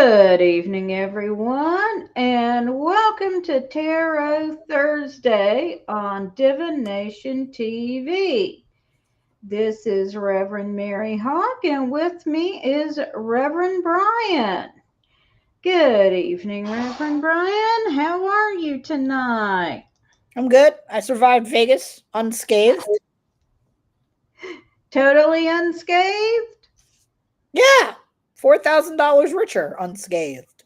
Good evening, everyone, and welcome to Tarot Thursday on Divination TV. This is Reverend Mary Hawk, and with me is Reverend Bryan. Good evening, Reverend Bryan. How are you tonight? I'm good. I survived Vegas unscathed. Totally unscathed? Yeah, $4,000 richer unscathed.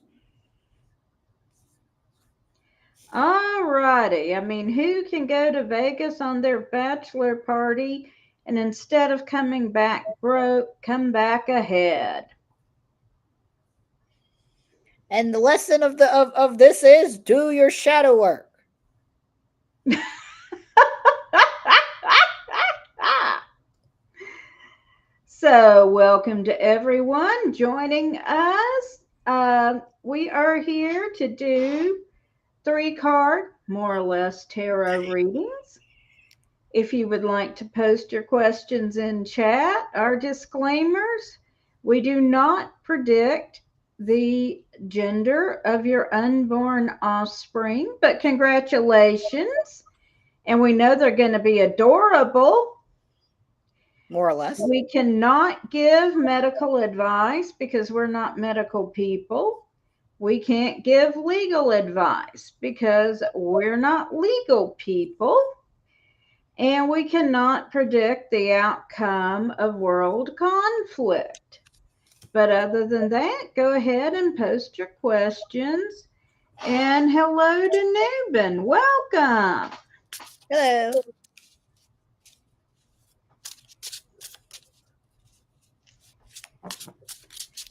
Alrighty. I mean, who can go to Vegas on their bachelor party and instead of coming back broke, come back ahead? And the lesson of this is do your shadow work. So, welcome to everyone joining us. We are here to do 3 card, more or less, tarot readings. If you would like to post your questions in chat, our disclaimers: we do not predict the gender of your unborn offspring, but congratulations. And we know they're going to be adorable. More or less. We cannot give medical advice because we're not medical people. We can't give legal advice because we're not legal people. And we cannot predict the outcome of world conflict. But other than that, go ahead and post your questions. And hello to Nubin. Welcome. Hello.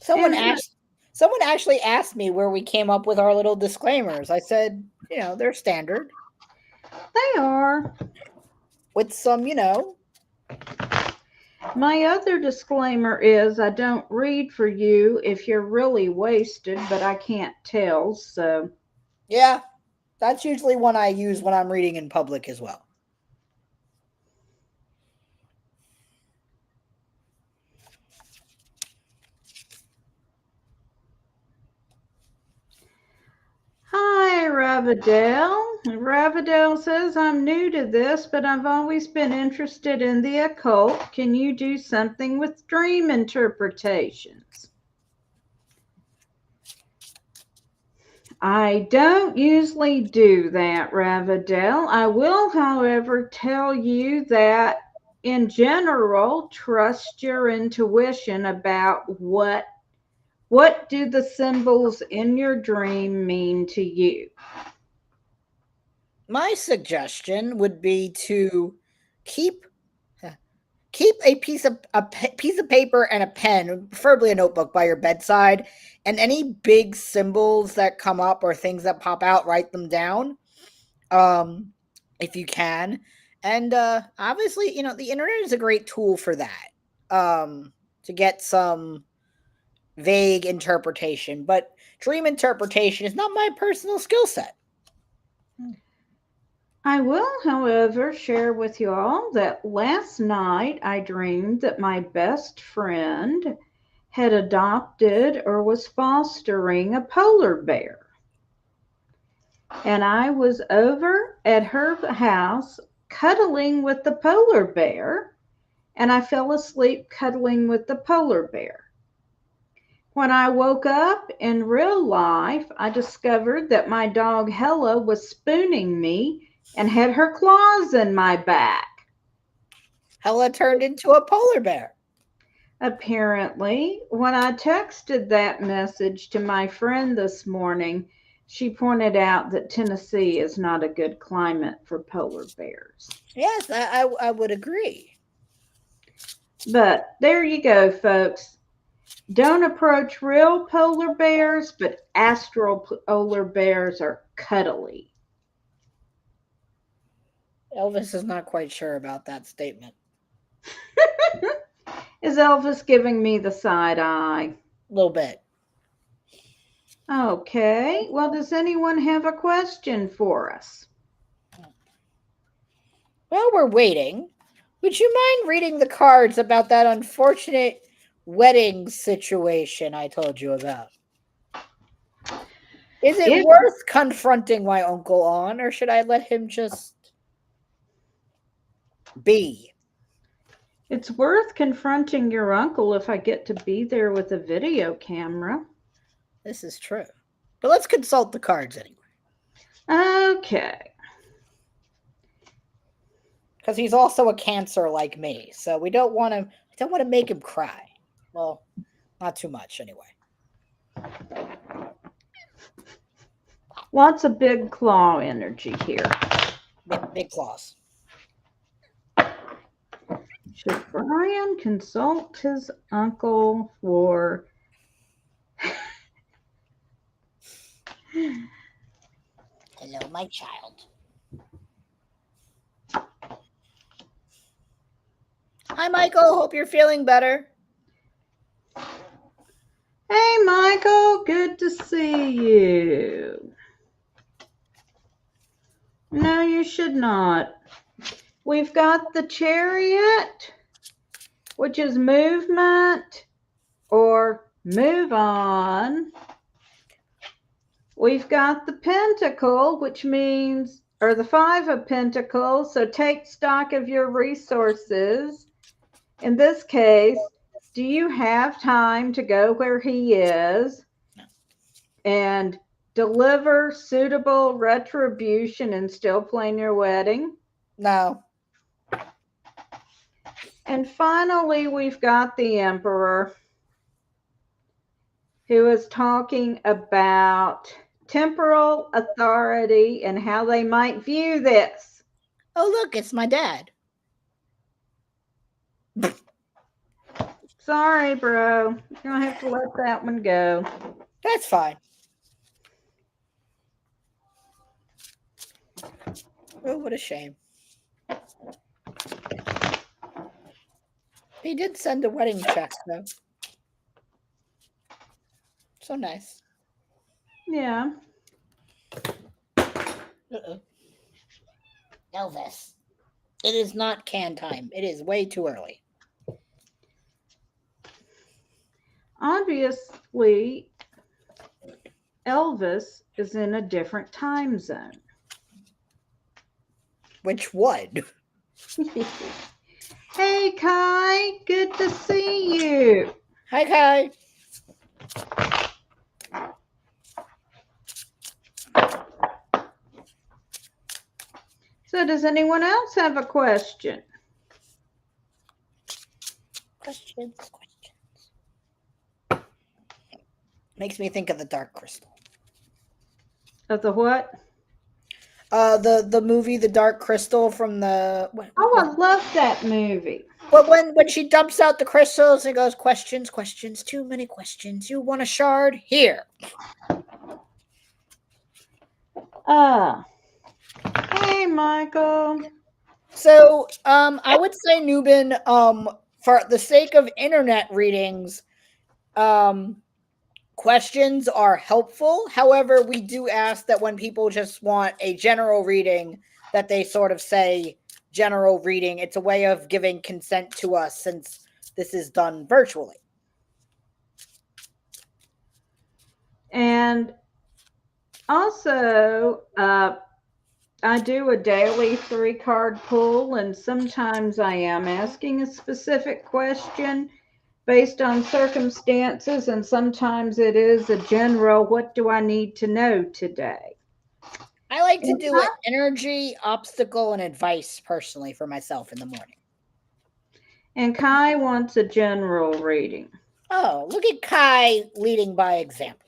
Someone actually asked me where we came up with our little disclaimers. I said, they're standard. They are. With some, My other disclaimer is I don't read for you if you're really wasted, but I can't tell, so. Yeah, that's usually one I use when I'm reading in public as well. Hi, Ravadell. Ravadell says, I'm new to this, but I've always been interested in the occult. Can you do something with dream interpretations? I don't usually do that, Ravadell. I will, however, tell you that in general, trust your intuition about what do the symbols in your dream mean to you. My suggestion would be to keep a piece of paper and a pen, preferably a notebook, by your bedside, and any big symbols that come up or things that pop out, write them down, if you can. And obviously, the internet is a great tool for that, to get some vague interpretation. But dream interpretation is not my personal skill set. I will, however, share with you all that last night I dreamed that my best friend had adopted or was fostering a polar bear. And I was over at her house cuddling with the polar bear, and I fell asleep cuddling with the polar bear. When I woke up in real life, I discovered that my dog Hella was spooning me and had her claws in my back. Hella turned into a polar bear. Apparently, when I texted that message to my friend this morning, she pointed out that Tennessee is not a good climate for polar bears. Yes, I would agree. But there you go, folks. Don't approach real polar bears, but astral polar bears are cuddly. Elvis is not quite sure about that statement. Is Elvis giving me the side eye? A little bit. Okay. Well, does anyone have a question for us? While we're waiting, would you mind reading the cards about that unfortunate wedding situation I told you about? Is it It worth confronting my uncle on, or should I let him just be? it's worth confronting your uncle if I get to be there with a video camera. This is true. But let's consult the cards anyway. Okay. Because he's also a Cancer like me, so we don't want to. I don't want to make him cry. Well, not too much anyway. Lots of big claw energy here. Big claws. Should Bryan consult his uncle for Hello, my child. Hi, Michael. Hope you're feeling better. Hey, Michael, good to see you. No, you should not. We've got the Chariot, which is movement or move on. We've got the Pentacle, which means, or the Five of Pentacles, so take stock of your resources. In this case, do you have time to go where he is and deliver suitable retribution and still plan your wedding? No. And finally, we've got the Emperor, who is talking about temporal authority and how they might view this. Oh, look, it's my dad. Sorry, bro. You're going to have to let that one go. That's fine. Oh, what a shame. He did send a wedding check, though. So nice. Yeah. Uh-oh. Elvis. It is not can time. It is way too early. Obviously, Elvis is in a different time zone. Which would? Hey, Kai. Good to see you. Hi, Kai. So, does anyone else have a question? Questions. Makes me think of the Dark Crystal. Of the what? The movie The Dark Crystal from the. Oh, I love that movie. But when she dumps out the crystals and goes, questions, too many questions. You want a shard? Here. Hey, Michael. So, I would say, Nubin, for the sake of internet readings, questions are helpful. However, we do ask that when people just want a general reading, that they sort of say general reading. It's a way of giving consent to us since this is done virtually. And also, I do a daily 3-card pull, and sometimes I am asking a specific question based on circumstances, and sometimes it is a general, what do I need to know today? I like to do it energy, obstacle, and advice personally for myself in the morning. And Kai wants a general reading. Oh, look at Kai leading by example.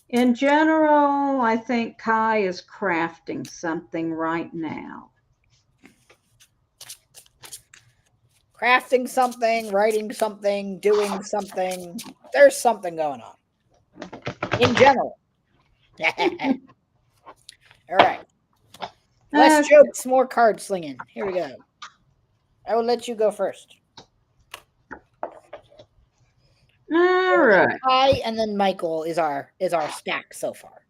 In general, I think Kai is crafting something right now. Crafting something, writing something, doing something. There's something going on. In general. All right. Less jokes, more card slinging. Here we go. I will let you go first. All right. Kai and then Michael is our stack so far.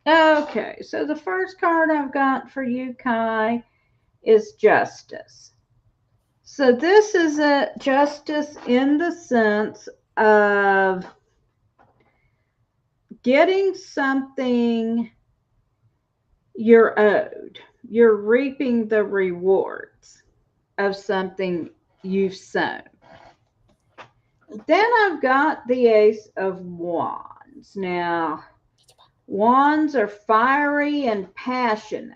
Okay, so the first card I've got for you, Kai, is Justice. So this is a justice in the sense of getting something you're owed. You're reaping the rewards of something you've sown. Then I've got the Ace of Wands. Now, wands are fiery and passionate.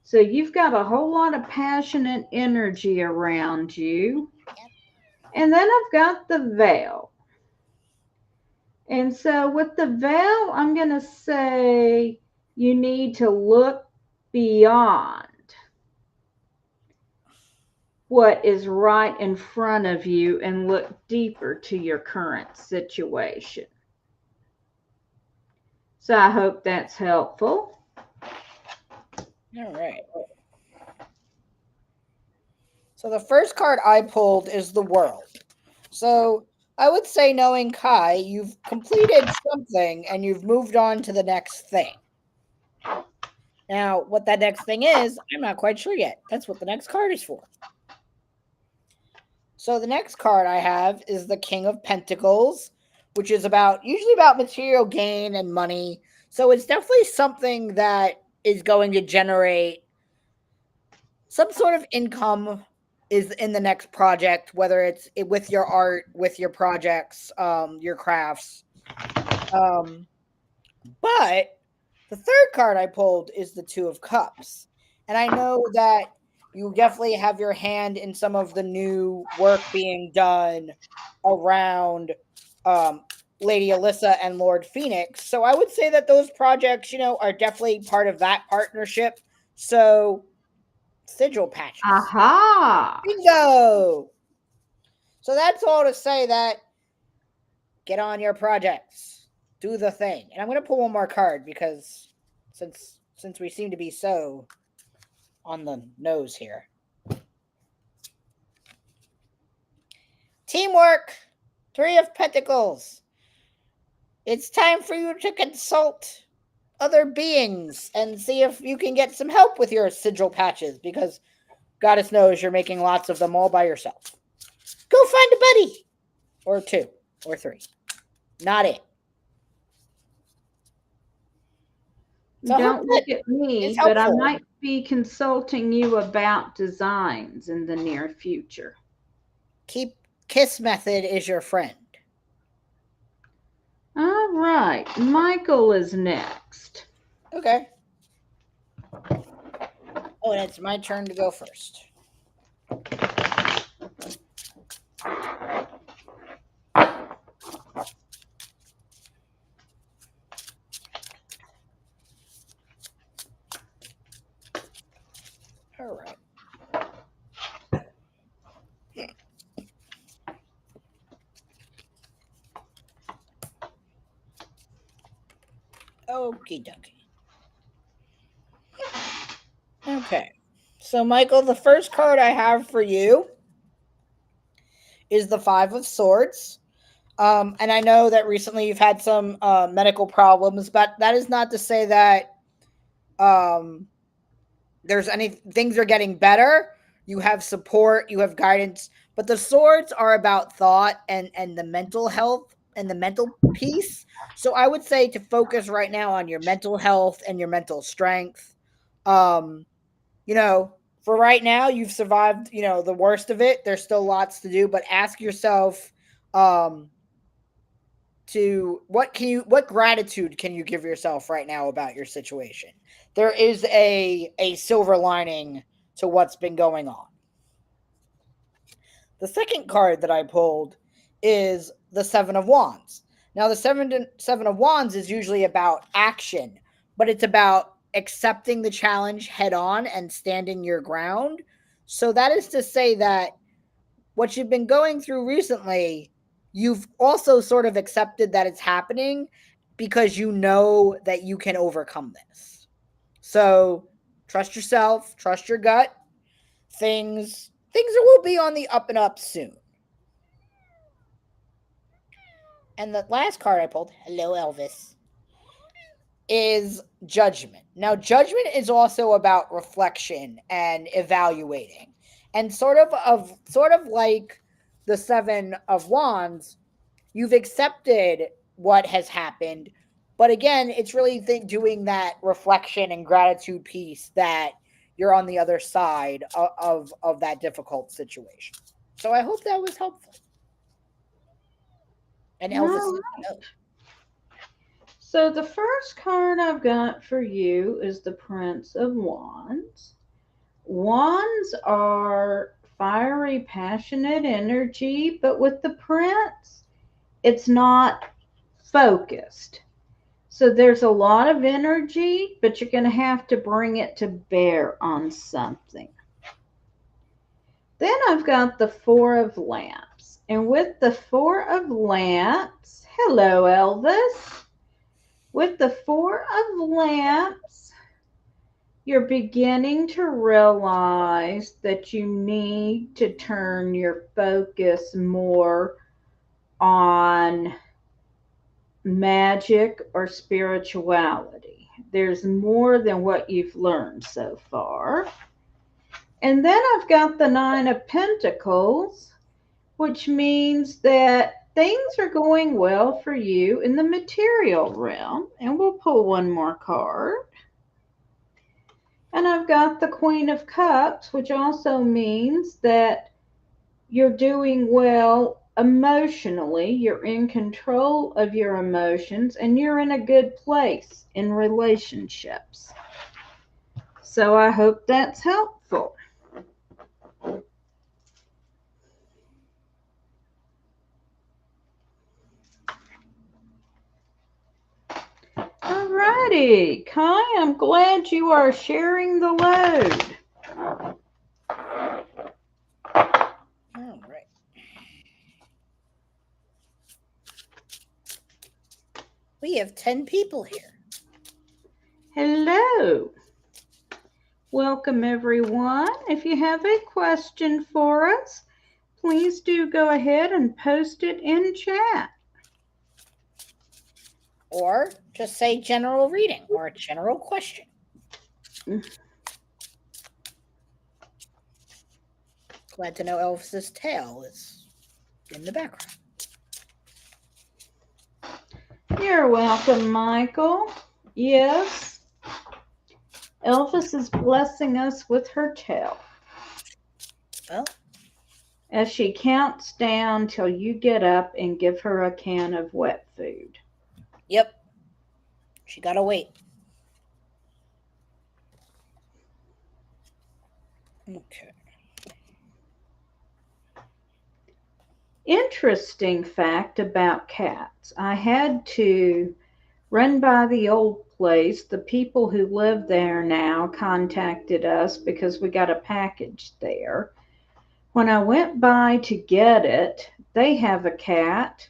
So you've got a whole lot of passionate energy around you. And then I've got the veil. And so with the veil, I'm going to say you need to look beyond what is right in front of you and look deeper to your current situation. So I hope that's helpful. All right. So the first card I pulled is the World. So I would say, knowing Kai, you've completed something and you've moved on to the next thing. Now, what that next thing is, I'm not quite sure yet. That's what the next card is for. So the next card I have is the King of Pentacles, which is usually about material gain and money. So it's definitely something that is going to generate some sort of income is in the next project, whether it's with your art, with your projects, your crafts. But the third card I pulled is the Two of Cups. And I know that you definitely have your hand in some of the new work being done around Lady Alyssa and Lord Phoenix. So I would say that those projects, are definitely part of that partnership. So sigil patches. Aha! Bingo! So that's all to say that get on your projects. Do the thing. And I'm going to pull one more card because since we seem to be so on the nose here. Teamwork. Three of Pentacles. It's time for you to consult other beings and see if you can get some help with your sigil patches, because Goddess knows you're making lots of them all by yourself. Go find a buddy. Or two. Or three. Not it. So don't look at me, but I helpful. might be consulting you about designs in the near future. Kiss method is your friend. All right, Michael is next. Okay. Oh, and it's my turn to go first. All right. Okie dokie. Okay. So, Michael, the first card I have for you is the Five of Swords. And I know that recently you've had some medical problems, but that is not to say that there's any things are getting better. You have support, you have guidance, but the swords are about thought and the mental health and the mental peace. So I would say to focus right now on your mental health and your mental strength. For right now, you've survived, the worst of it. There's still lots to do, but ask yourself, what gratitude can you give yourself right now about your situation? There is a silver lining to what's been going on. The second card that I pulled is the Seven of Wands. Now, the Seven of Wands is usually about action, but it's about accepting the challenge head on and standing your ground. So that is to say that what you've been going through recently, you've also sort of accepted that it's happening because you know that you can overcome this. So trust yourself, trust your gut. Things will be on the up and up soon. And the last card I pulled, hello Elvis, is Judgment. Now, Judgment is also about reflection and evaluating. And sort of like the Seven of Wands, you've accepted what has happened, But again, it's really doing that reflection and gratitude piece that you're on the other side of that difficult situation. So I hope that was helpful. And Elvis All says right. no. So the first card I've got for you is the Prince of Wands. Wands are fiery, passionate energy, but with the Prince, it's not focused. So there's a lot of energy, but you're going to have to bring it to bear on something. Then I've got the Four of Lamps. And with the Four of Lamps, hello, Elvis. With the Four of Lamps, you're beginning to realize that you need to turn your focus more on magic or spirituality. There's more than what you've learned so far. And then I've got the Nine of Pentacles, which means that things are going well for you in the material realm. And we'll pull one more card. And I've got the Queen of Cups, which also means that you're doing well emotionally, you're in control of your emotions, and you're in a good place in relationships. So I hope that's helpful. Alrighty, Kai, I'm glad you are sharing the load. All right. We have 10 people here. Hello. Welcome, everyone. If you have a question for us, please do go ahead and post it in chat. Or just say general reading or a general question. Glad to know Elvis's tail is in the background. You're welcome, Michael. Yes, Elvis is blessing us with her tail. Well, as she counts down till you get up and give her a can of wet food. Yep. She gotta wait. Okay. Interesting fact about cats. I had to run by the old place. The people who live there now contacted us because we got a package there. When I went by to get it, they have a cat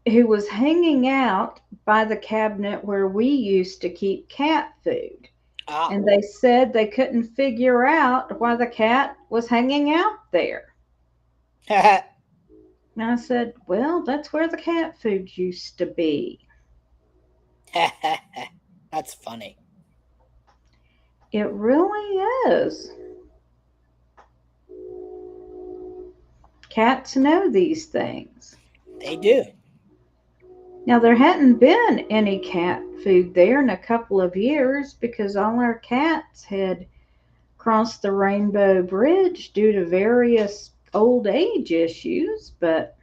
who was hanging out by the cabinet where we used to keep cat food. And they said they couldn't figure out why the cat was hanging out there. And I said, well, that's where the cat food used to be. That's funny. It really is. Cats know these things. They do. Now, there hadn't been any cat food there in a couple of years because all our cats had crossed the Rainbow Bridge due to various old age issues, but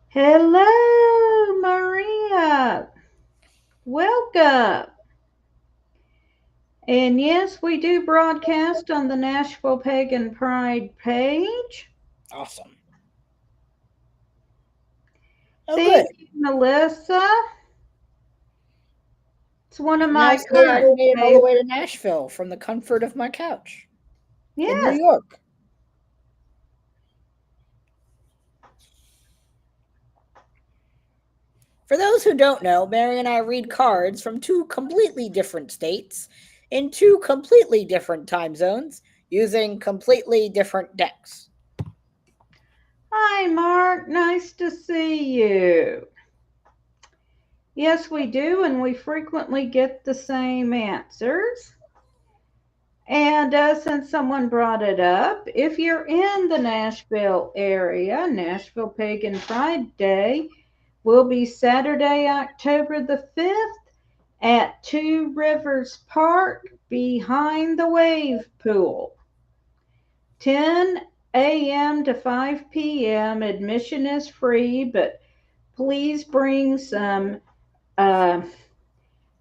hello, Maria. Welcome. And yes, we do broadcast on the Nashville Pagan Pride page. Awesome. Oh, Thank good. you, Melissa. It's one of my Now say I current made it all the way favorites. to Nashville from the comfort of my couch in New Yes. York. For those who don't know, Mary and I read cards from two completely different states in two completely different time zones using completely different decks. Hi, Mark. Nice to see you. Yes, we do, and we frequently get the same answers. And since someone brought it up, if you're in the Nashville area, Nashville Pagan Pride Day will be Saturday, October the 5th at Two Rivers Park behind the wave pool. 10 a.m. to 5 p.m. Admission is free, but please bring some uh,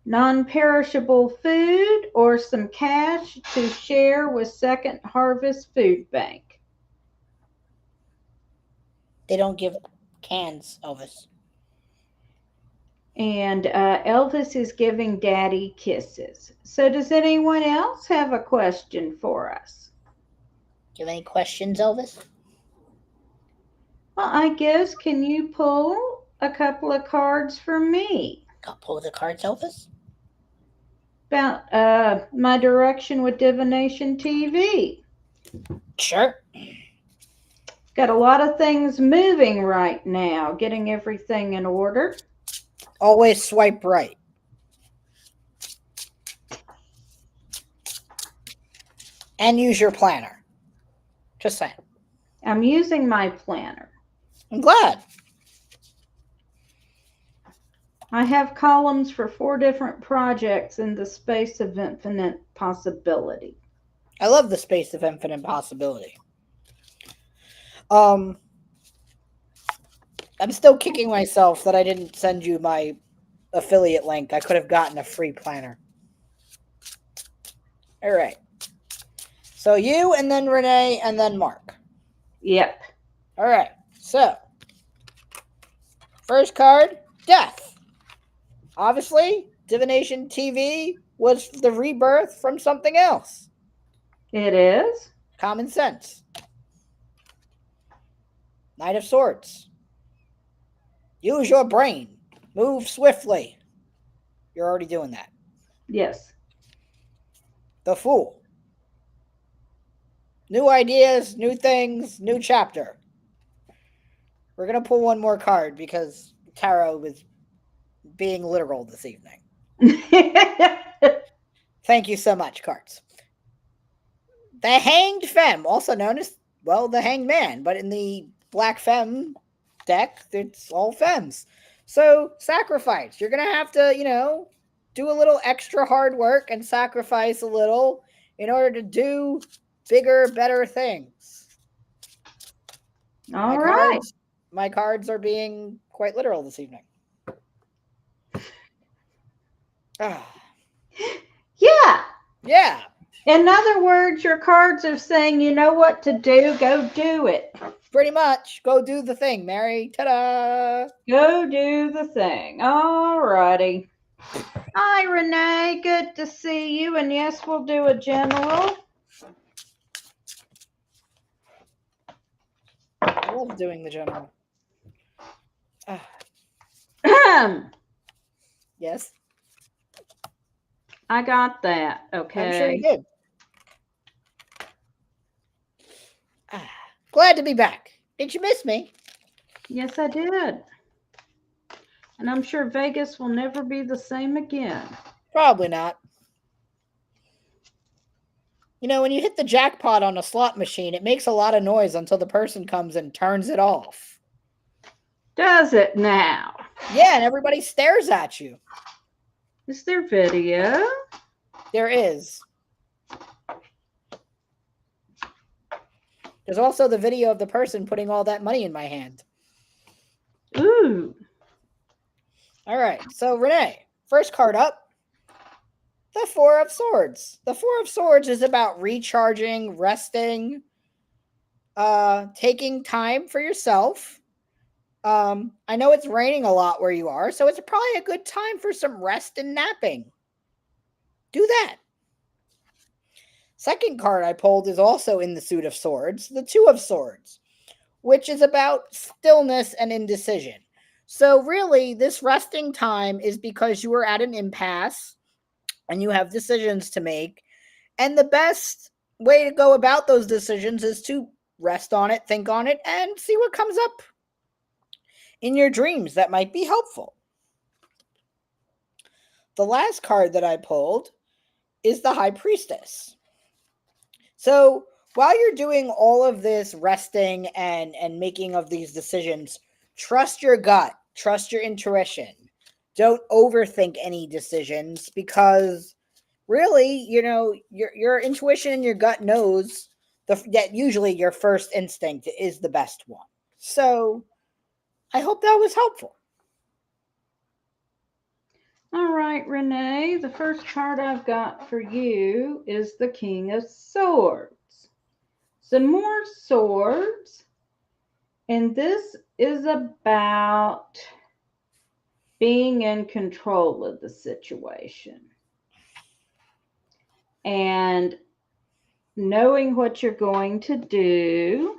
non perishable food or some cash to share with Second Harvest Food Bank. They don't give cans, Elvis. And Elvis is giving Daddy kisses. So, does anyone else have a question for us? Do you have any questions, Elvis? Well, I guess, can you pull a couple of cards for me I'll pull the cards, Elvis. about my direction with Divination TV? Sure. Got a lot of things moving right now, getting everything in order. Always swipe right. And use your planner. Just saying. I'm using my planner. I'm glad. I have columns for 4 different projects in the space of infinite possibility. I love the space of infinite possibility. I'm still kicking myself that I didn't send you my affiliate link. I could have gotten a free planner. All right. So you, and then Renee, and then Mark. Yep. All right. So, first card, death. Obviously, Divination TV was the rebirth from something else. It is. Common sense. Knight of Swords. Use your brain. Move swiftly. You're already doing that. Yes. The Fool. New ideas, new things, new chapter. We're going to pull one more card because Tarot was being literal this evening. Thank you so much, cards. The Hanged Femme, also known as, well, the Hanged Man, but in the Black Femme deck, it's all femmes. So, sacrifice. You're going to have to, do a little extra hard work and sacrifice a little in order to do bigger, better things. All right. My cards are being quite literal this evening. Yeah. Yeah. In other words, your cards are saying, you know what to do, go do it. Pretty much. Go do the thing, Mary. Ta-da! Go do the thing. All righty. Hi, Renee. Good to see you. And yes, we'll do a general. I love doing the general. Yes. I got that. Okay. I'm sure you did. Glad to be back. Did you miss me? Yes, I did. And I'm sure Vegas will never be the same again. Probably not. When you hit the jackpot on a slot machine, it makes a lot of noise until the person comes and turns it off. Does it now? Yeah, and everybody stares at you. Is there video? There is. There's also the video of the person putting all that money in my hand. Ooh. All right. So, Renee, first card up. The Four of Swords. The Four of Swords is about recharging, resting, taking time for yourself. I know it's raining a lot where you are, so it's probably a good time for some rest and napping. Do that. Second card I pulled is also in the suit of swords, the Two of Swords, which is about stillness and indecision. So really, this resting time is because you are at an impasse and you have decisions to make. And the best way to go about those decisions is to rest on it, think on it, and see what comes up in your dreams that might be helpful. The last card that I pulled is the High Priestess. So while you're doing all of this resting and making of these decisions, trust your gut, trust your intuition. Don't overthink any decisions because really, your intuition and your gut knows that usually your first instinct is the best one. So I hope that was helpful. All right, Renee, the first card I've got for you is the King of Swords. Some more swords, and this is about being in control of the situation and knowing what you're going to do.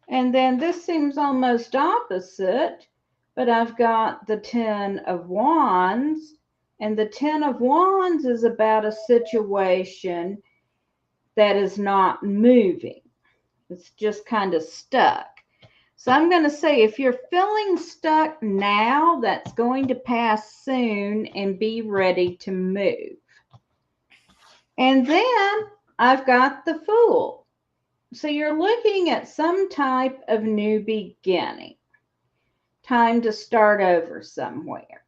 And then this seems almost opposite, but I've got the Ten of Wands, and the Ten of Wands is about a situation that is not moving. It's just kind of stuck. So I'm going to say if you're feeling stuck now, that's going to pass soon and be ready to move. And then I've got the Fool. So you're looking at some type of new beginning. Time to start over somewhere.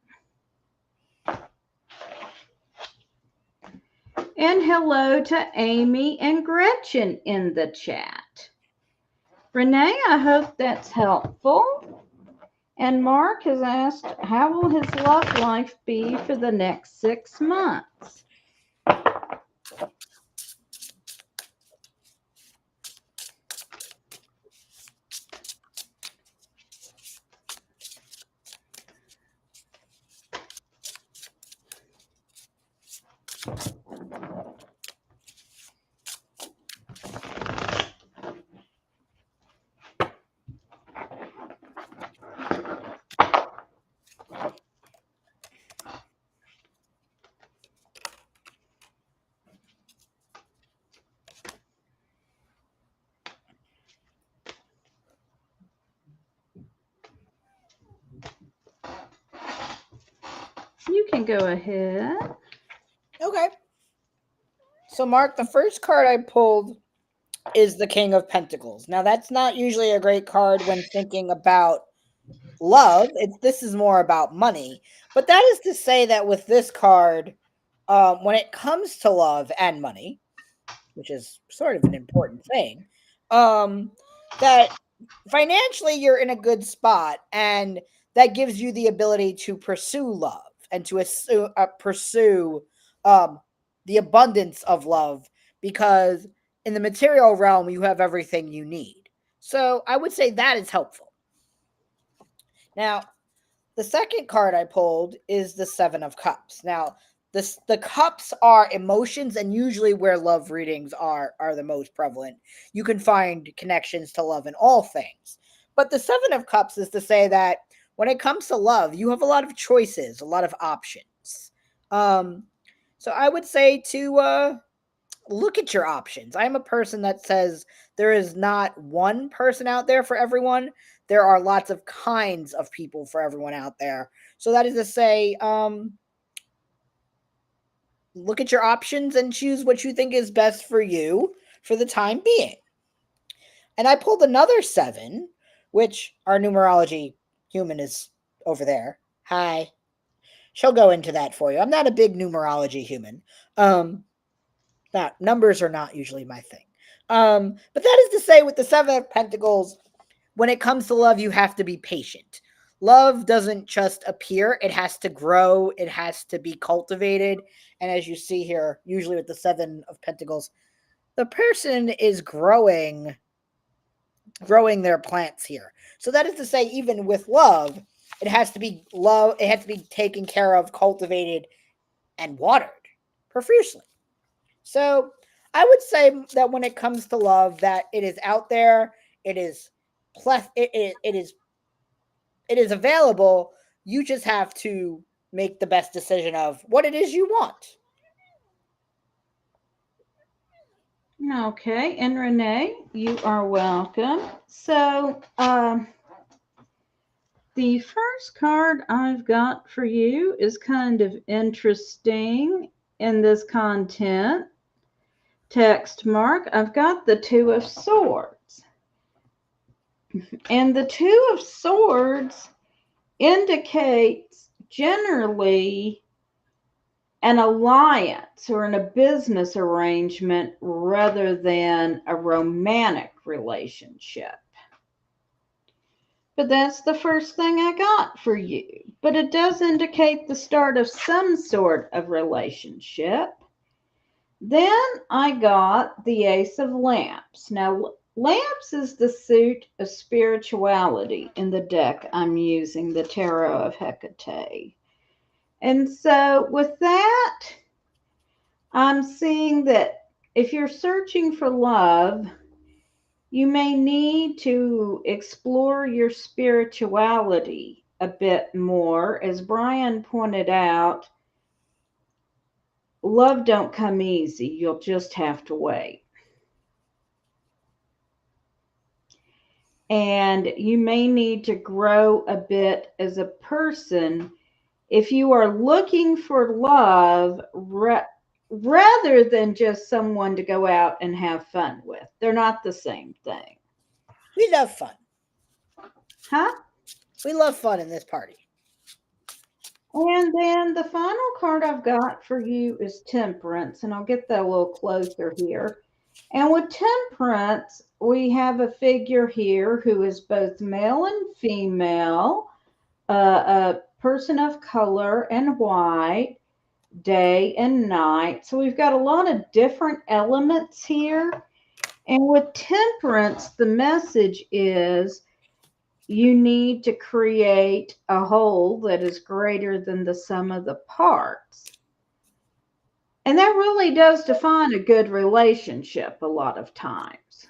And hello to Amy and Gretchen in the chat. Renee, I hope that's helpful. And Mark has asked, how will his love life be for the next 6 months? You can go ahead. Okay. So, Mark, the first card I pulled is the King of Pentacles. Now, that's not usually a great card when thinking about love. This is more about money. But that is to say that with this card, when it comes to love and money, which is sort of an important thing, that financially you're in a good spot, and that gives you the ability to pursue love and to pursue um, the abundance of love because in the material realm you have everything you need. So I would say that is helpful. Now, the second card I pulled is the Seven of Cups. Now, the cups are emotions, and usually where love readings are the most prevalent. You can find connections to love in all things. But the Seven of Cups is to say that when it comes to love, you have a lot of choices, a lot of options. Um, so I would say to look at your options. I'm a person that says there is not one person out there for everyone. There are lots of kinds of people for everyone out there. So that is to say, look at your options and choose what you think is best for you for the time being. And I pulled another seven, which our numerology human is over there. Hi. She'll go into that for you. I'm not a big numerology human. Not numbers are not usually my thing. But that is to say, with the Seven of Pentacles, when it comes to love, you have to be patient. Love doesn't just appear, it has to grow, it has to be cultivated. And as you see here, usually with the Seven of Pentacles, the person is growing their plants here. So that is to say, even with love, it has to be taken care of, cultivated, and watered profusely. So I would say that when it comes to love, that it is out there, it is it is available. You just have to make the best decision of what it is you want. Okay, and Renee, you are welcome. So, the first card I've got for you is kind of interesting in this content. text mark, I've got the Two of Swords. And the Two of Swords indicates generally an alliance or in a business arrangement rather than a romantic relationship. But that's the first thing I got for you. But it does indicate the start of some sort of relationship. Then I got the Ace of Lamps. Now, Lamps is the suit of spirituality in the deck I'm using, the Tarot of Hecate. And so, with that, I'm seeing that if you're searching for love, you may need to explore your spirituality a bit more. As Bryan pointed out, love don't come easy. You'll just have to wait. And you may need to grow a bit as a person if you are looking for love rather than just someone to go out and have fun with. They're not the same thing. We love fun. Huh? We love fun in this party. And then the final card I've got for you is Temperance, and I'll get that a little closer here. And with Temperance, we have a figure here who is both male and female, a person of color and white, day and night. So we've got a lot of different elements here. And with Temperance, the message is you need to create a whole that is greater than the sum of the parts. And that really does define a good relationship a lot of times.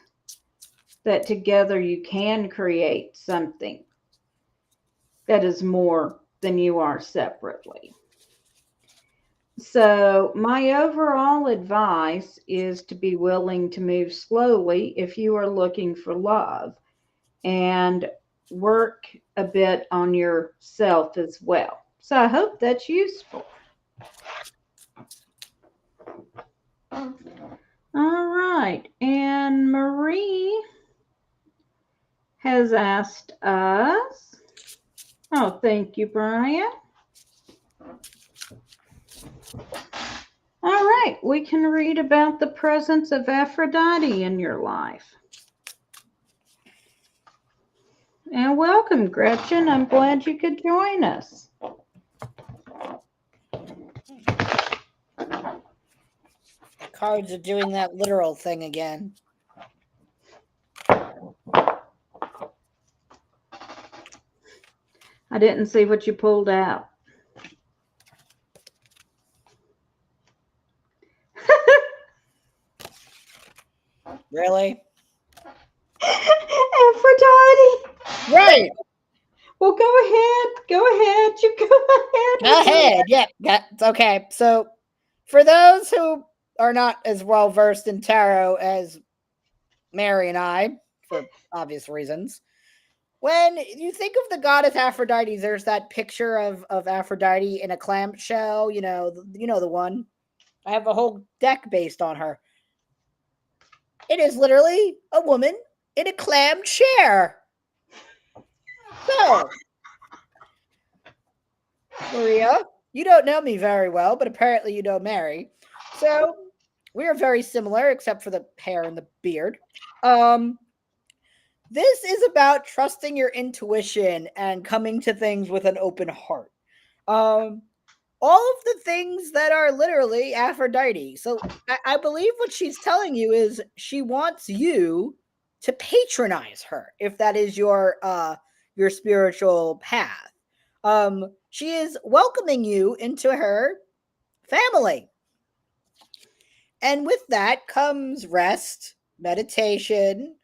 That together you can create something that is more than you are separately. So, my overall advice is to be willing to move slowly if you are looking for love and work a bit on yourself as well. So, I hope that's useful. All right. And Marie has asked us. Oh, thank you, Bryan. All right, we can read about the presence of Aphrodite in your life. And welcome, Gretchen. I'm glad you could join us. Cards are doing that literal thing again. I didn't see what you pulled out. Really? Aphrodite. Right. Well, go ahead. Go ahead. You go ahead. Go ahead. Yeah, that's okay. So, for those who are not as well versed in tarot as Mary and I, for obvious reasons, when you think of the goddess Aphrodite, there's that picture of Aphrodite in a clamshell. You know the one. I have a whole deck based on her. It is literally a woman in a clam chair. So, Maria, you don't know me very well, but apparently you know Mary. So, we are very similar, except for the hair and the beard. This is about trusting your intuition and coming to things with an open heart. All of the things that are literally Aphrodite. So I believe what she's telling you is she wants you to patronize her, if that is your spiritual path. She is welcoming you into her family. And with that comes rest, meditation,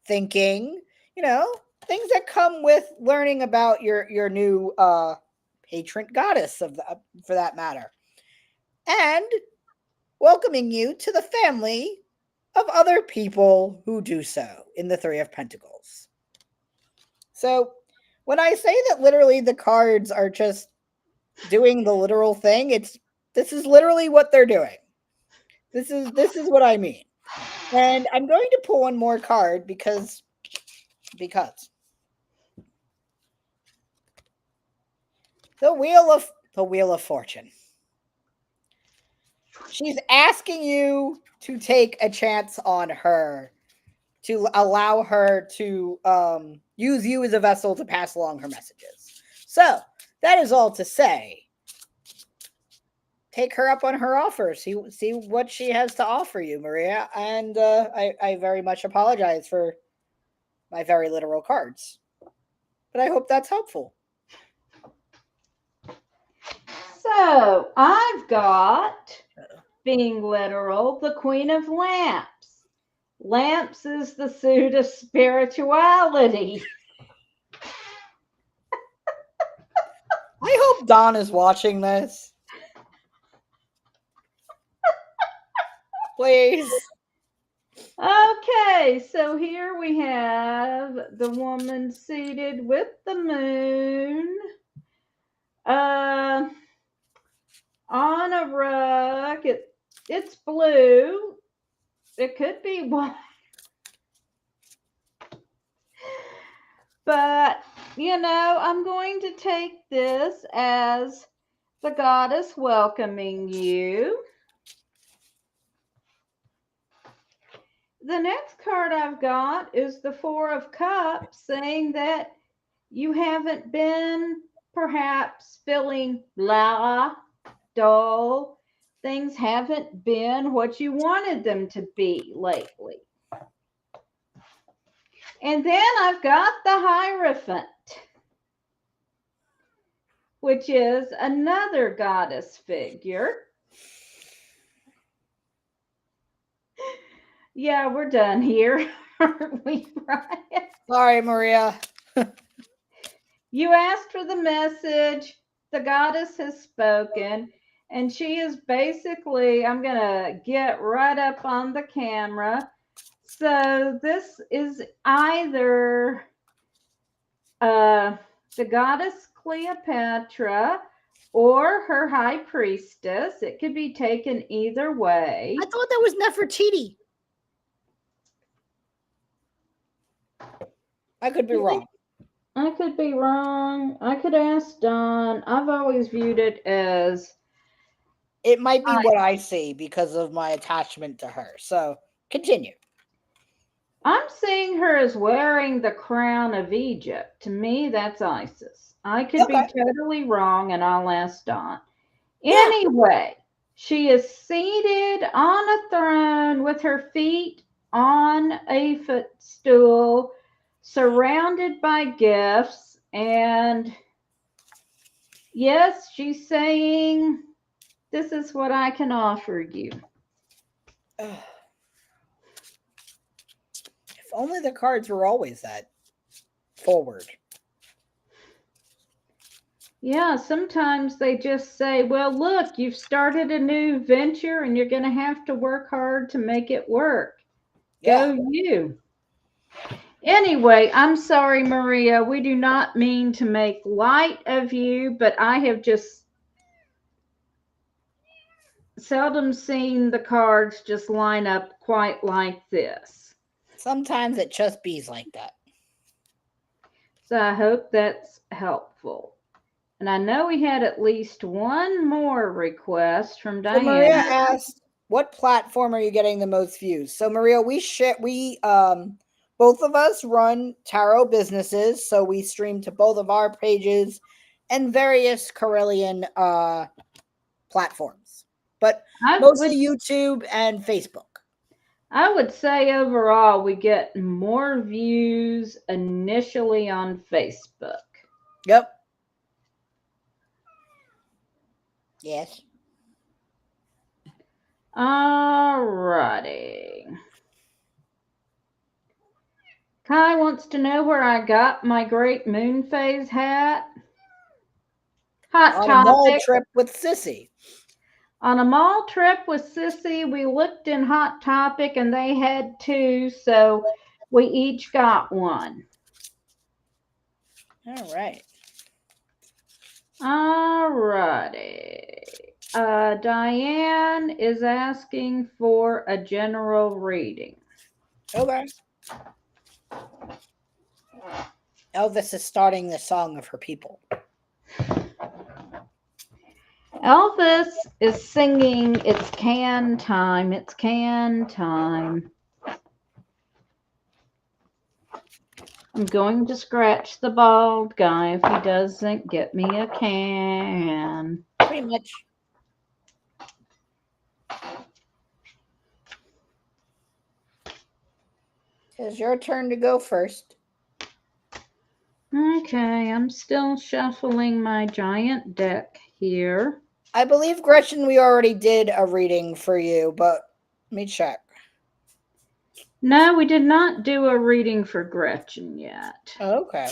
thinking, things that come with learning about your new patron goddess for that matter, and welcoming you to the family of other people who do so in the Three of Pentacles. So when I say that literally the cards are just doing the literal thing, this is literally what they're doing. This is what I mean. And I'm going to pull one more card because the wheel of fortune. She's asking you to take a chance on her, to allow her to use you as a vessel to pass along her messages. So that is all to say. Take her up on her offer. See what she has to offer you, Maria. And I very much apologize for my very literal cards, but I hope that's helpful. So I've got, being literal, the Queen of Lamps. Lamps is the suit of spirituality. I hope Don is watching this. Please. Okay, so here we have the woman seated with the moon uh, on a rug. It's blue. It could be white. But, I'm going to take this as the goddess welcoming you. The next card I've got is the Four of Cups, saying that you haven't been perhaps feeling blah, dull. Things haven't been what you wanted them to be lately. And then I've got the Hierophant, which is another goddess figure. Yeah, we're done here, aren't we, Bryan? Sorry, Maria. You asked for the message. The goddess has spoken, and she is basically, I'm going to get right up on the camera. So this is either the goddess Cleopatra or her high priestess. It could be taken either way. I thought that was Nefertiti. I could be wrong. I could be wrong. I could ask Don. I've always viewed it as. It might be what I see because of my attachment to her. So continue. I'm seeing her as wearing the crown of Egypt. To me, that's Isis. I could be totally wrong, and I'll ask Don. Anyway, she is seated on a throne with her feet on a footstool, surrounded by gifts. And yes, she's saying, this is what I can offer you. If only the cards were always that forward. Yeah, sometimes they just say, well, look, you've started a new venture and you're going to have to work hard to make it work. Yeah. Go you. Anyway, I'm sorry, Maria. We do not mean to make light of you, but I have just seldom seen the cards just line up quite like this. Sometimes it just bees like that. So I hope that's helpful. And I know we had at least one more request from Diana. So Maria asked, what platform are you getting the most views? So Maria, we both of us run tarot businesses, so we stream to both of our pages and various Carillion platforms, but mostly YouTube and Facebook. I would say overall we get more views initially on Facebook. Yep. Yes. Alrighty. Kai wants to know where I got my great moon phase hat. Hot on topic. A mall trip with Sissy. On a mall trip with Sissy, we looked in Hot Topic and they had two, so we each got one. All right. Alrighty. Diane is asking for a general reading. Okay. Elvis is starting the song of her people. Elvis is singing, "It's can time, it's can time." I'm going to scratch the bald guy if he doesn't get me a can. Pretty much. It's your turn to go first. Okay, I'm still shuffling my giant deck here. I believe, Gretchen, we already did a reading for you, but let me check. No, we did not do a reading for Gretchen yet. Oh, okay.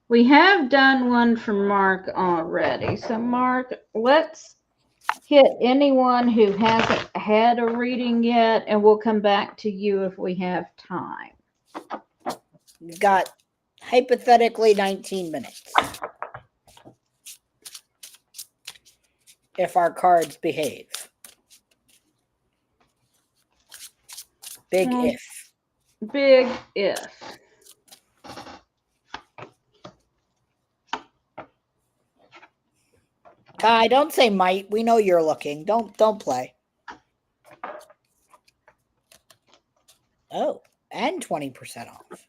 We have done one for Mark already. So, Mark, let's hit anyone who hasn't had a reading yet, and we'll come back to you if we have time. You've got hypothetically 19 minutes. If our cards behave. Big if. Big if. Kai, don't say might. We know you're looking. Don't play. Oh, and 20% off.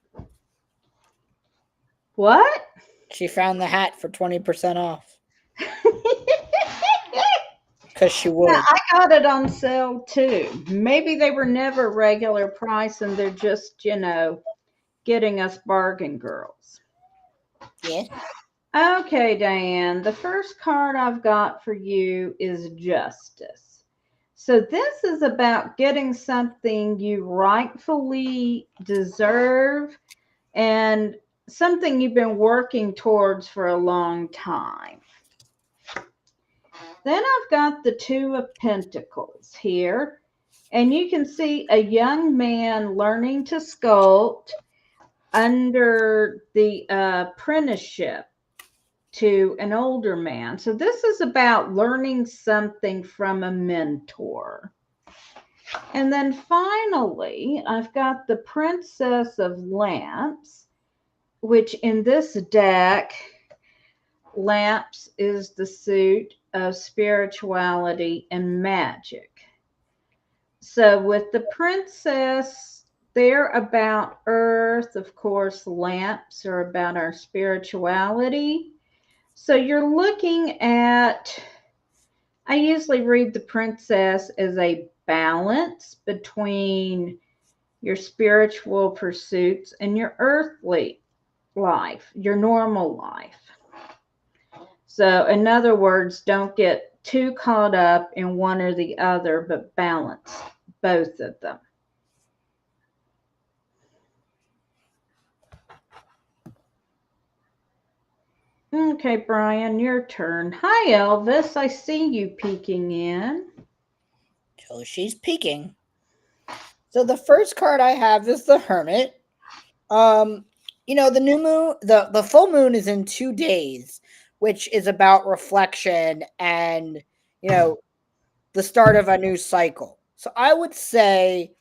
What? She found the hat for 20% off. Because she would. Yeah, I got it on sale too. Maybe they were never regular price and they're just, getting us bargain girls. Yeah. Okay, Diane, the first card I've got for you is Justice. So this is about getting something you rightfully deserve and something you've been working towards for a long time. Then I've got the Two of Pentacles here, and you can see a young man learning to sculpt under the apprenticeship to an older man. So this is about learning something from a mentor. And then finally, I've got the Princess of Lamps, which in this deck, lamps is the suit of spirituality and magic. So with the princess, they're about earth. Of course, lamps are about our spirituality. So you're looking at, I usually read the princess as a balance between your spiritual pursuits and your earthly life, your normal life. So, in other words, don't get too caught up in one or the other, but balance both of them. Okay, Bryan, your turn. Hi, Elvis. I see you peeking in. So she's peeking. So the first card I have is the Hermit. The new moon, the full moon is in 2 days, which is about reflection and the start of a new cycle. So I would say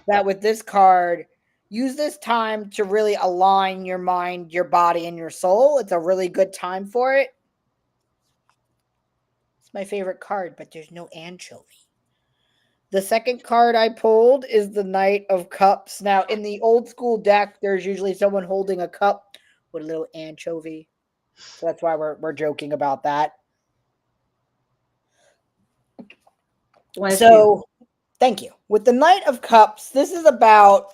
that with this card, use this time to really align your mind, your body, and your soul. It's a really good time for it. It's my favorite card, but there's no anchovy. The second card I pulled is the Knight of Cups. Now, in the old school deck, there's usually someone holding a cup with a little anchovy. So that's why we're joking about that. Bless you. Thank you. With the Knight of Cups, this is about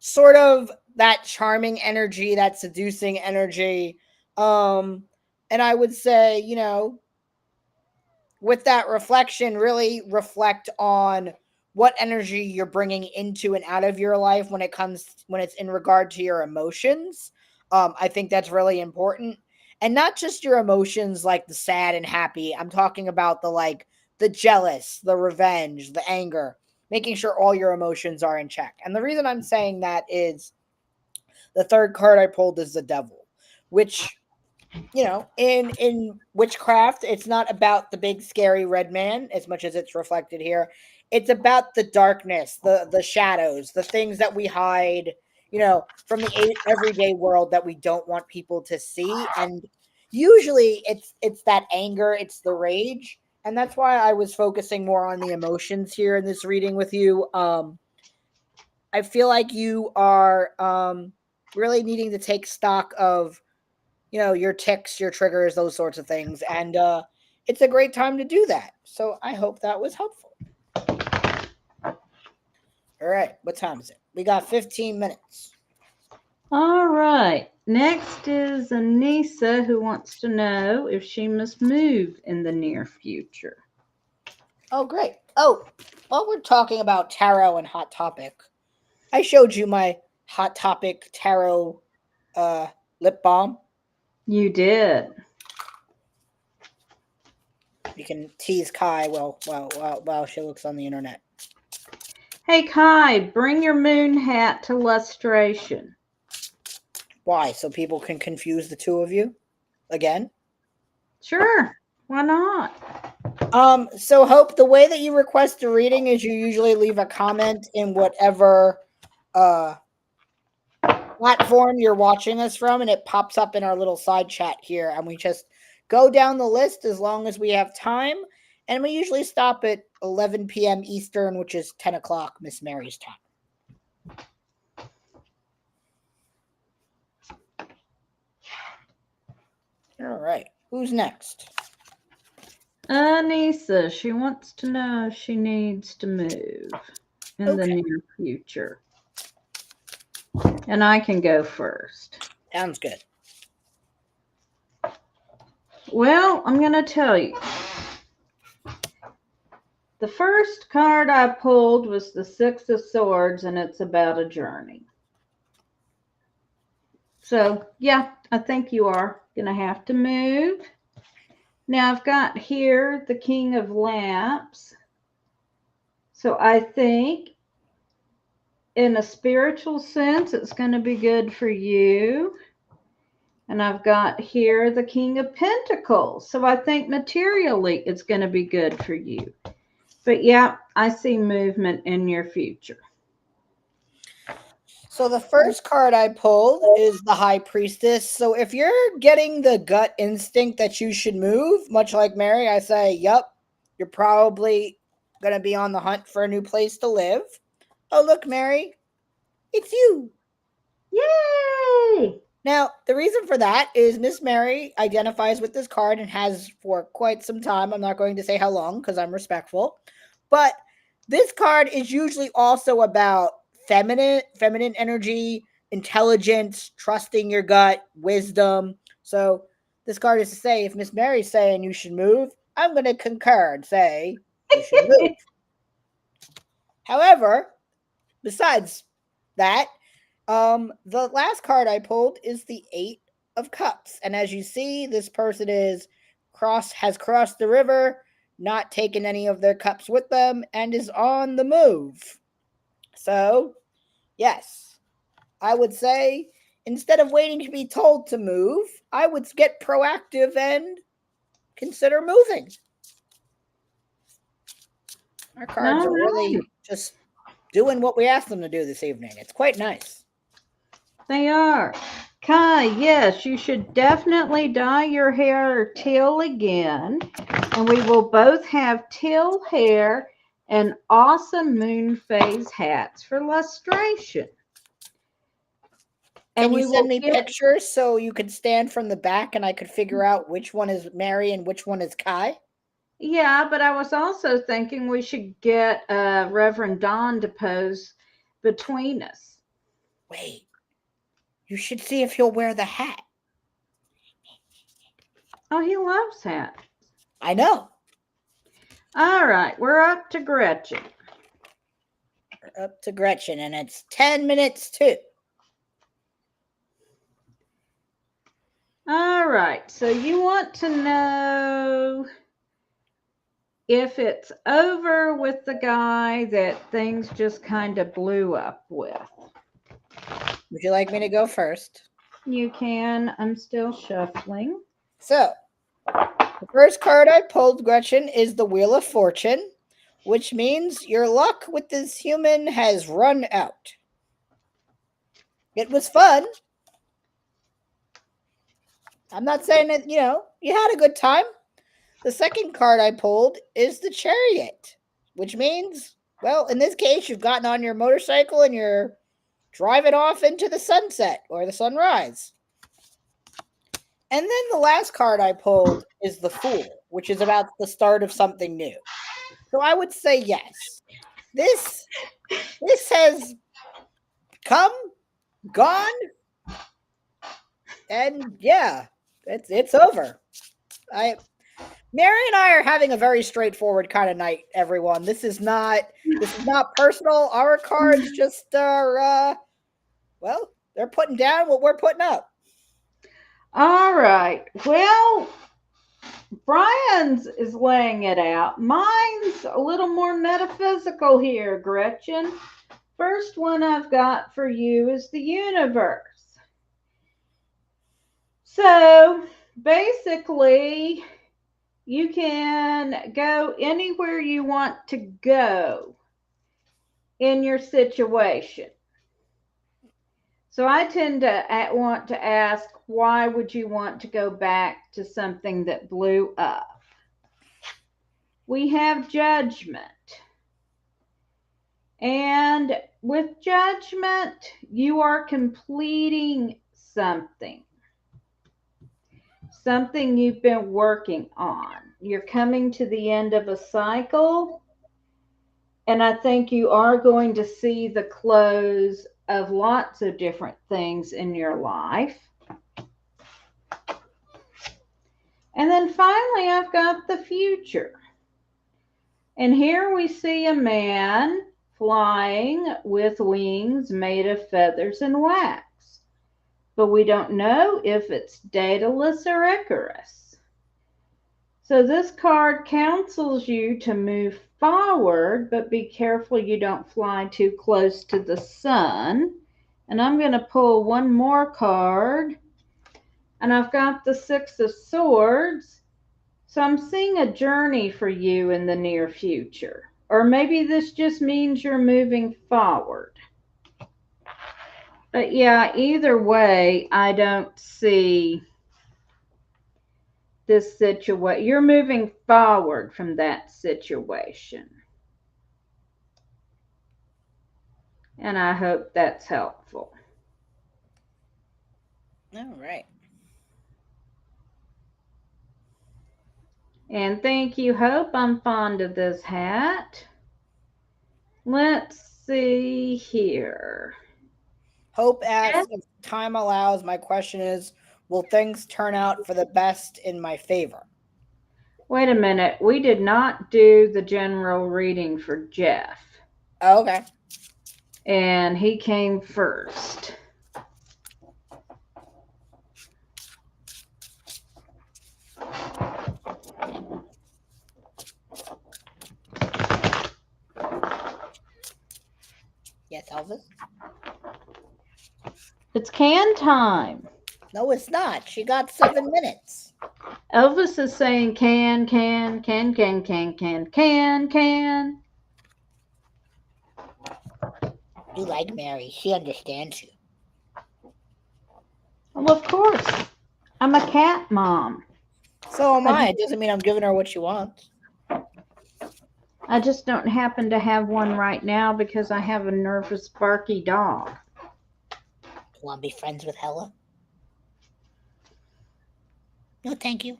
sort of that charming energy, that seducing energy. And I would say, with that reflection, really reflect on what energy you're bringing into and out of your life when it's in regard to your emotions. I think that's really important, and not just your emotions like the sad and happy. I'm talking about the jealous, the revenge, the anger, making sure all your emotions are in check. And the reason I'm saying that is the third card I pulled is the Devil, which in witchcraft, it's not about the big scary red man as much as it's reflected here. It's about the darkness, the shadows, the things that we hide, from the everyday world that we don't want people to see. And usually it's that anger, it's the rage, and that's why I was focusing more on the emotions here in this reading with you. I feel like you are really needing to take stock of your ticks, your triggers, those sorts of things. And it's a great time to do that. So I hope that was helpful. All right. What time is it? We got 15 minutes. All right. Next is Anissa, who wants to know if she must move in the near future. Oh, great. Oh, while we're talking about tarot and Hot Topic, I showed you my Hot Topic tarot uh, lip balm. You did. You can tease Kai while she looks on the internet. Hey, Kai, bring your moon hat to lustration. Why? So people can confuse the two of you again? Sure. Why not? So Hope, the way that you request a reading is you usually leave a comment in whatever uh platform you're watching us from, and it pops up in our little side chat here, and we just go down the list as long as we have time, and we usually stop at 11 p.m. Eastern, which is 10 o'clock Miss Mary's time. All right, who's next? Anissa, she wants to know if she needs to move in the near future. And I can go first. Sounds good. Well, I'm going to tell you. The first card I pulled was the Six of Swords, and it's about a journey. So, yeah, I think you are going to have to move. Now, I've got here the King of Lamps. So, I think in a spiritual sense, it's going to be good for you. And I've got here the King of Pentacles. So, I think materially it's going to be good for you. But yeah, I see movement in your future. So the first card I pulled is the High Priestess. So if you're getting the gut instinct that you should move, much like Mary, I say, yup, you're probably going to be on the hunt for a new place to live. Oh, look, Mary, it's you. Yay! Now, the reason for that is Miss Mary identifies with this card and has for quite some time. I'm not going to say how long because I'm respectful. But this card is usually also about feminine energy, intelligence, trusting your gut, wisdom. So this card is to say, if Miss Mary's saying you should move, I'm going to concur and say you should move. However, besides that, the last card I pulled is the Eight of Cups, and as you see, this person has crossed the river, not taken any of their cups with them, and is on the move. So, yes, I would say instead of waiting to be told to move, I would get proactive and consider moving. Our cards are really just doing what we asked them to do this evening. It's quite nice. They are. Kai, yes, you should definitely dye your hair teal again. And we will both have teal hair and awesome moon phase hats for lustration. Can you send me pictures so you could stand from the back and I could figure out which one is Mary and which one is Kai? Yeah, but I was also thinking we should get Reverend Don to pose between us. Wait, you should see if he'll wear the hat. Oh, he loves hats. I know. All right, we're up to Gretchen. We're up to Gretchen, and it's 10 minutes too. All right, so you want to know if it's over with the guy that things just kind of blew up with. Would you like me to go first? You can. I'm still shuffling. So, the first card I pulled, Gretchen, is the Wheel of Fortune, which means your luck with this human has run out. It was fun. I'm not saying that, you had a good time. The second card I pulled is the Chariot, which means, well, in this case, you've gotten on your motorcycle and you're driving off into the sunset or the sunrise. And then the last card I pulled is the Fool, which is about the start of something new. So I would say yes. This has come, gone, and yeah, it's over. I Mary and I are having a very straightforward kind of night, everyone. This is not personal. Our cards just are well, they're putting down what we're putting up. All right. Well, Brian's is laying it out. Mine's a little more metaphysical here, Gretchen. First one I've got for you is the universe. So basically, you can go anywhere you want to go in your situation. So I tend to want to ask, why would you want to go back to something that blew up? We have judgment. And with judgment, you are completing something you've been working on. You're coming to the end of a cycle, and I think you are going to see the close of lots of different things in your life. And then finally, I've got the future. And here we see a man flying with wings made of feathers and wax. But we don't know if it's Daedalus or Icarus. So this card counsels you to move forward, but be careful you don't fly too close to the sun. And I'm going to pull one more card. And I've got the Six of Swords. So I'm seeing a journey for you in the near future. Or maybe this just means you're moving forward. But yeah, either way, I don't see this situation. You're moving forward from that situation. And I hope that's helpful. All right. And thank you, Hope. I'm fond of this hat. Let's see here. Hope asks, if time allows, my question is, will things turn out for the best in my favor? Wait a minute. We did not do the general reading for Jeff. Oh, okay. And he came first. Yes, Elvis? It's can time. No, it's not. She got 7 minutes. Elvis is saying can. You like Mary. She understands you. Well, of course. I'm a cat mom. So am I. It doesn't mean I'm giving her what she wants. I just don't happen to have one right now because I have a nervous, barky dog. You want to be friends with Hella? No, thank you.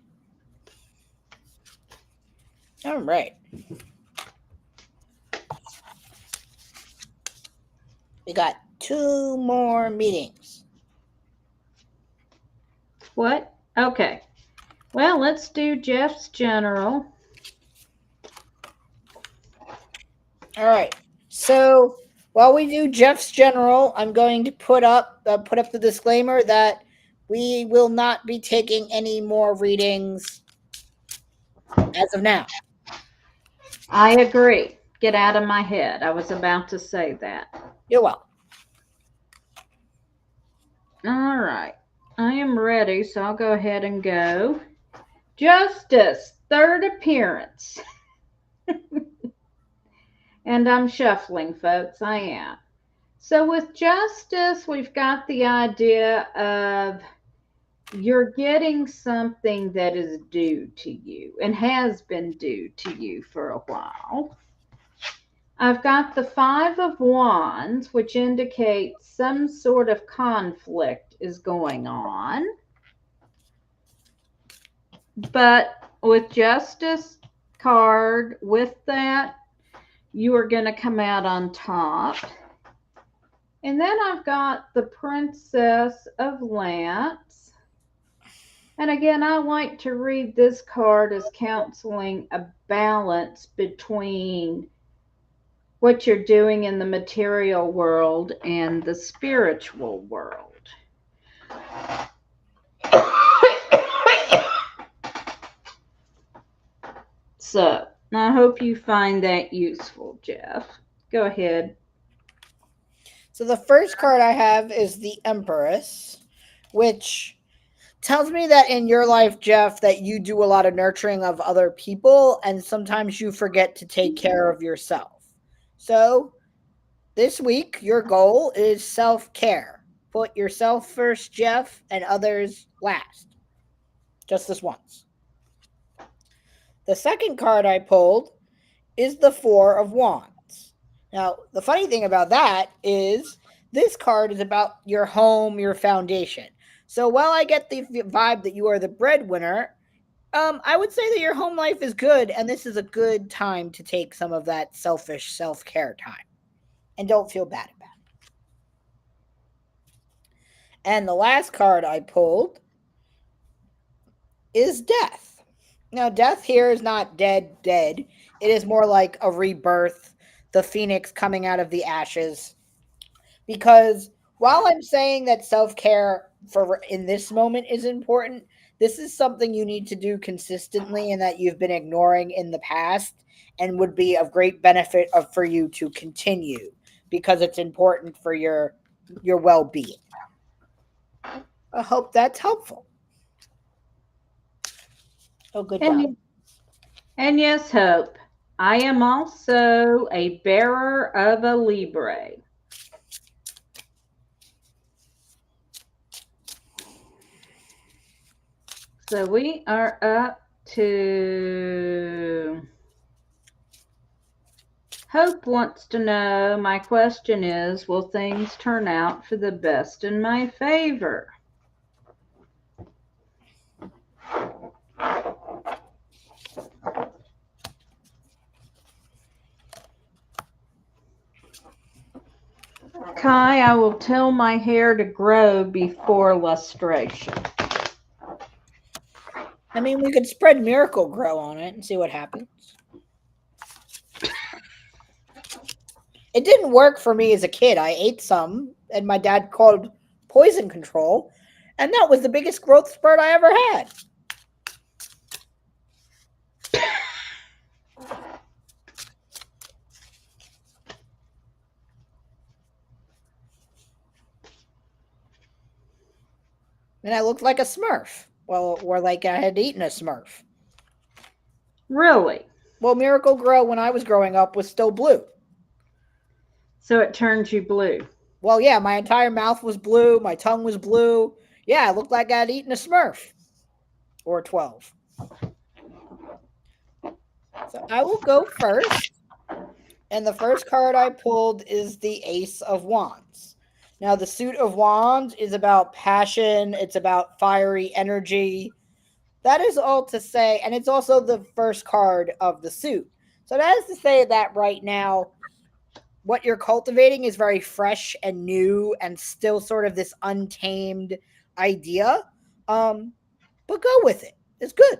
All right. We got 2 more meetings. What? Okay. Well, let's do Jeff's general. All right. So while we do Jeff's general, I'm going to put up the disclaimer that we will not be taking any more readings as of now. I agree. Get out of my head. I was about to say that. You're welcome. All right. I am ready, so I'll go ahead and go. Justice, third appearance. And I'm shuffling, folks. I am. So, with justice, we've got the idea of you're getting something that is due to you and has been due to you for a while. I've got the Five of Wands, which indicates some sort of conflict is going on. But with Justice card, with that, you are going to come out on top. And then I've got the Princess of Lance. And again, I like to read this card as counseling a balance between what you're doing in the material world and the spiritual world. So, I hope you find that useful, Jeff. Go ahead. So the first card I have is the Empress, which tells me that in your life, Jeff, that you do a lot of nurturing of other people and sometimes you forget to take care of yourself. So this week, your goal is self care. Put yourself first, Jeff, and others last. Just this once. The second card I pulled is the Four of Wands. Now, the funny thing about that is this card is about your home, your foundation. So while I get the vibe that you are the breadwinner, I would say that your home life is good, and this is a good time to take some of that selfish self care time. And don't feel bad about it. And the last card I pulled is Death. Now, death here is not dead, dead. It is more like a rebirth, the phoenix coming out of the ashes. Because while I'm saying that self care for in this moment is important, this is something you need to do consistently and that you've been ignoring in the past and would be of great benefit for you to continue because it's important for your well being. I hope that's helpful. Oh, good job. And, and yes, Hope, I am also a bearer of a Libre. So we are up to Hope wants to know, my question is, will things turn out for the best in my favor? Kai, I will tell my hair to grow before lustration. I mean, we could spread Miracle Grow on it and see what happens. It didn't work for me as a kid. I ate some, and my dad called poison control, and that was the biggest growth spurt I ever had. And I looked like a Smurf. Well, or like I had eaten a Smurf. Really? Well, Miracle Grow when I was growing up was still blue. So it turns you blue. Well, yeah, my entire mouth was blue. My tongue was blue. Yeah, I looked like I had eaten a Smurf. Or 12. So I will go first. And the first card I pulled is the Ace of Wands. Now, the Suit of Wands is about passion, it's about fiery energy. That is all to say, and it's also the first card of the suit. So that is to say that right now, what you're cultivating is very fresh and new and still sort of this untamed idea. But go with it. It's good.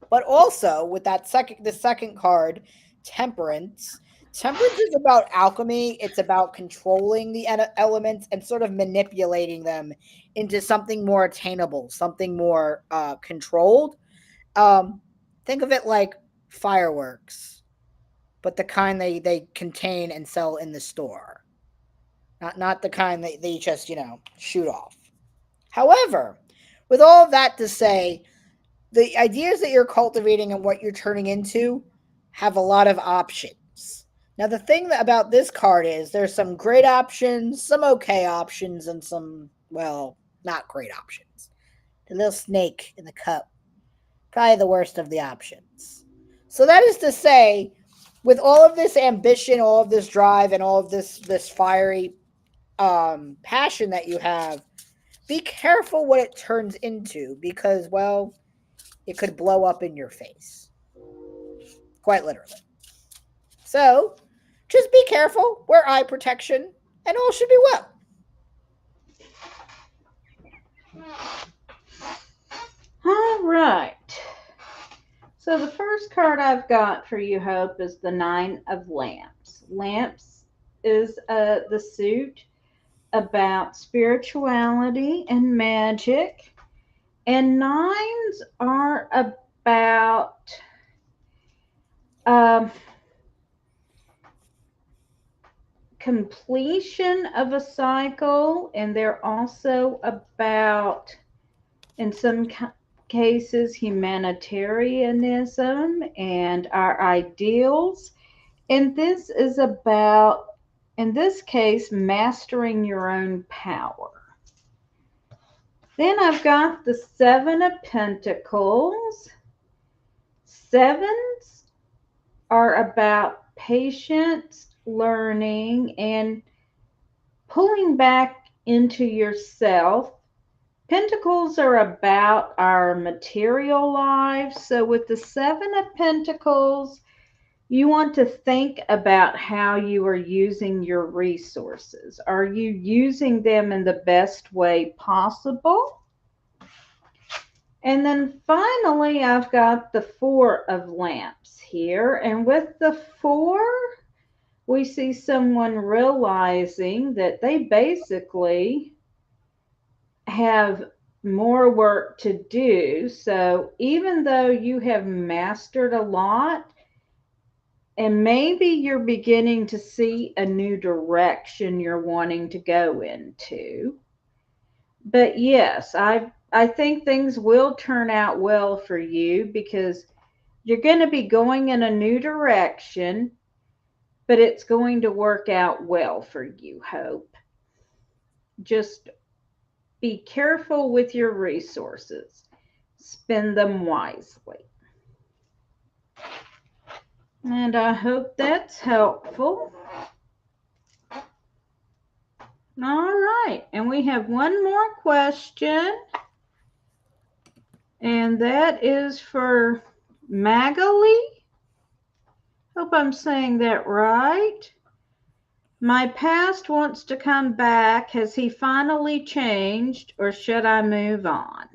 But also with the second card, Temperance. Temperance is about alchemy. It's about controlling the elements and sort of manipulating them into something more attainable, something more controlled. Think of it like fireworks, but the kind they contain and sell in the store. Not the kind they just, shoot off. However, with all of that to say, the ideas that you're cultivating and what you're turning into have a lot of options. Now, the thing about this card is there's some great options, some okay options, and some, well, not great options. The little snake in the cup, probably the worst of the options. So that is to say, with all of this ambition, all of this drive, and all of this fiery passion that you have, be careful what it turns into because, well, it could blow up in your face. Quite literally. So, just be careful, wear eye protection, and all should be well. All right. So the first card I've got for you, Hope, is the Nine of Lamps. Lamps is the suit about spirituality and magic, and nines are about um, completion of a cycle, and they're also about, in some cases, humanitarianism and our ideals. And this is about, in this case, mastering your own power. Then I've got the Seven of Pentacles. Sevens are about patience, learning, and pulling back into yourself. Pentacles are about our material lives. So, with the Seven of Pentacles, you want to think about how you are using your resources. Are you using them in the best way possible? And then finally, I've got the Four of Lamps here. And with the four, we see someone realizing that they basically have more work to do. So even though you have mastered a lot, and maybe you're beginning to see a new direction you're wanting to go into. But yes, I think things will turn out well for you because you're going to be going in a new direction, but it's going to work out well for you, Hope. Just be careful with your resources. Spend them wisely. And I hope that's helpful. All right, and we have one more question, and that is for Magali. Hope I'm saying that right. My past wants to come back. Has he finally changed, or should I move on?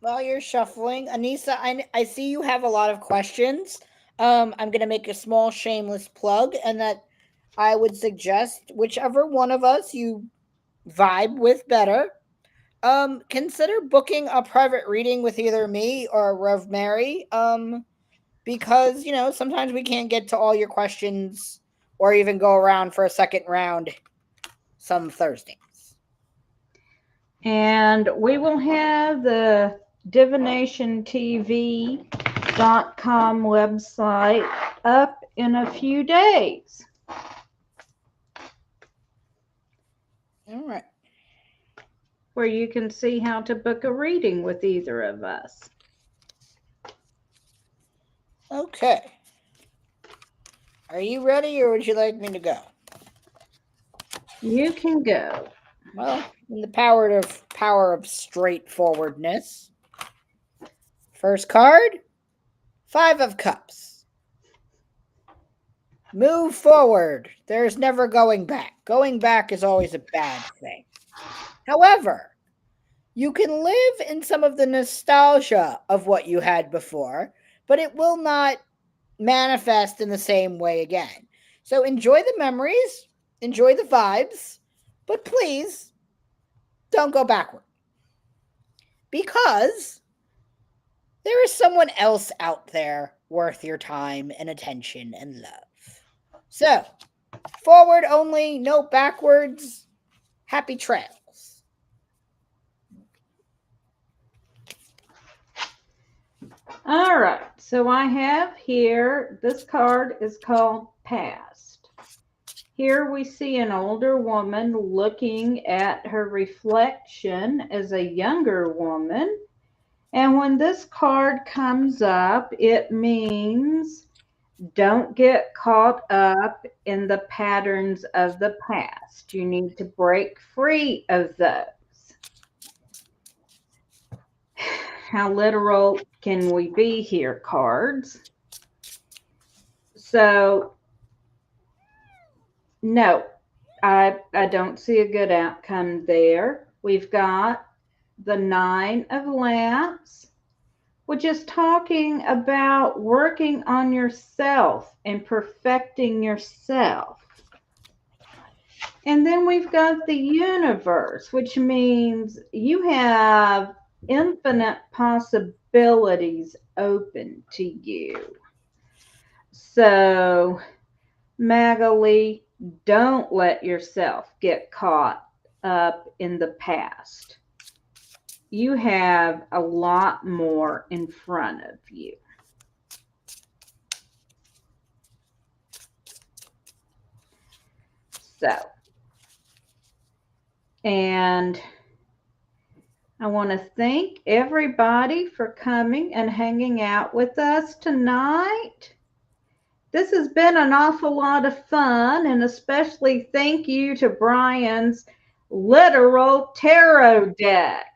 While you're shuffling, Anissa, I see you have a lot of questions. I'm going to make a small shameless plug, and that I would suggest whichever one of us you vibe with better, consider booking a private reading with either me or Rev Mary. Because sometimes we can't get to all your questions or even go around for a second round some Thursdays. And we will have the divinationtv.com website up in a few days. All right. Where you can see how to book a reading with either of us. Okay. Are you ready, or would you like me to go? You can go. Well, in the power of straightforwardness. First card, Five of Cups. Move forward. There's never going back. Going back is always a bad thing. However, you can live in some of the nostalgia of what you had before, but it will not manifest in the same way again. So enjoy the memories, enjoy the vibes, But please don't go backward because there is someone else out there worth your time and attention and love. So, forward only, no backwards. Happy trails. All right, so I have here, this card is called Past. Here we see an older woman looking at her reflection as a younger woman. And when this card comes up, it means don't get caught up in the patterns of the past. You need to break free of those. How literal can we be here, cards? So, no, I don't see a good outcome there. We've got the Nine of Lamps, which is talking about working on yourself and perfecting yourself. And then we've got the universe, which means you have infinite possibilities open to you. So, Magali, don't let yourself get caught up in the past. You have a lot more in front of you. So, and I want to thank everybody for coming and hanging out with us tonight. This has been an awful lot of fun, and especially thank you to Bryan's literal tarot deck.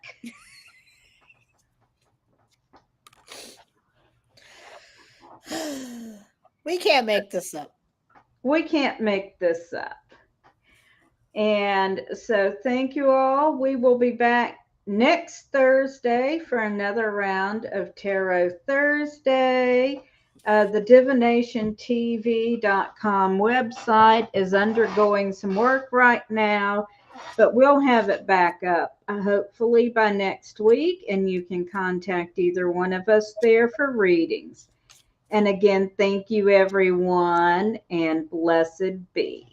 We can't make this up. We can't make this up. And so, thank you all. We will be back next Thursday for another round of Tarot Thursday. The divinationtv.com website is undergoing some work right now, but we'll have it back up hopefully by next week, and you can contact either one of us there for readings. And again, thank you, everyone, and blessed be.